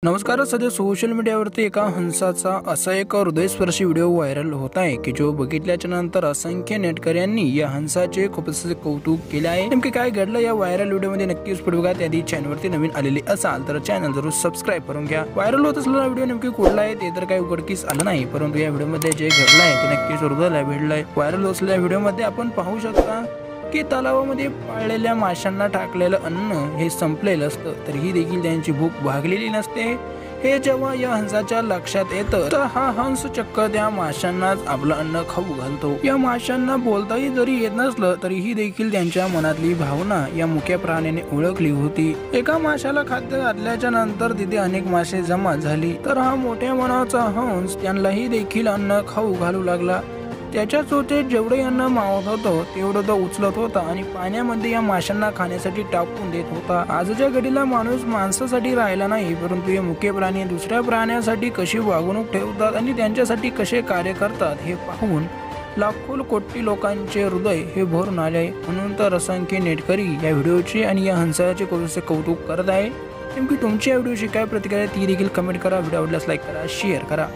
नमस्कार. सध्या सोशल मीडियावरती एका हंसाचा असा एक हृदयस्पर्शी व्हिडिओ व्हायरल होत आहे की जो बघितल्याच्या नंतर असंख्य नेटकऱ्यांनी या हंसाचे खूपच कौतुक केले आहे. नेमके काय घडलं या व्हायरल व्हिडिओमध्ये नक्कीच पुढे बघा. त्याआधी चॅनलवरती नवीन आलेले असाल तर चॅनल जरूर सबस्क्राईब करून घ्या. व्हायरल होत असलेला व्हिडिओ नेमकी कुठला आहे ते तर काही उघडकीस आलं नाही, परंतु या व्हिडिओमध्ये जे घडलं आहे ते नक्कीच हृदयाला भिडलंय. व्हायरल असलेल्या व्हिडिओमध्ये आपण पाहू शकता की तलावामध्ये पाळलेल्या माशांना टाकलेलं अन्न हे संपलेलं असतं तरीही देखील त्यांची भूक भागलेली नसते. हे जेव्हा या हंसाच्या लक्षात येतं तर हा हंस चक्क त्या माशांनाच आपलं अन्न खाऊ घालतो. या माशांना बोलताही जरी येत नसलं तरीही देखील त्यांच्या मनातली भावना या मुक्या प्राण्याने ओळखली होती. एका माशाला खाद्य घातल्याच्या नंतर तिथे अनेक मासे जमा झाली तर हा मोठ्या मनाचा हंस त्यांनाही देखील अन्न खाऊ घालू लागला. त्याच्या चोचेत जेवढे अन्न मावत होतं तेवढं तो उचलत होता आणि पाण्यामध्ये या माशांना खाण्यासाठी टाकून देत होता. आजच्या घडीला माणूस माणसासाठी राहिला नाही, परंतु हे मुके प्राणी दुसऱ्या प्राण्यासाठी कशी वागणूक ठेवतात आणि त्यांच्यासाठी कसे कार्य करतात हे पाहून लाखो कोटी लोकांचे हृदय हे भरून आले. म्हणून तर असंख्य नेटकरी या व्हिडिओचे आणि या हंसाचे कौतुक करत आहे. नेमकी तुमच्या व्हिडिओची काय प्रतिक्रिया ती देखील कमेंट करा. व्हिडिओ आवडल्यास लाईक करा, शेअर करा.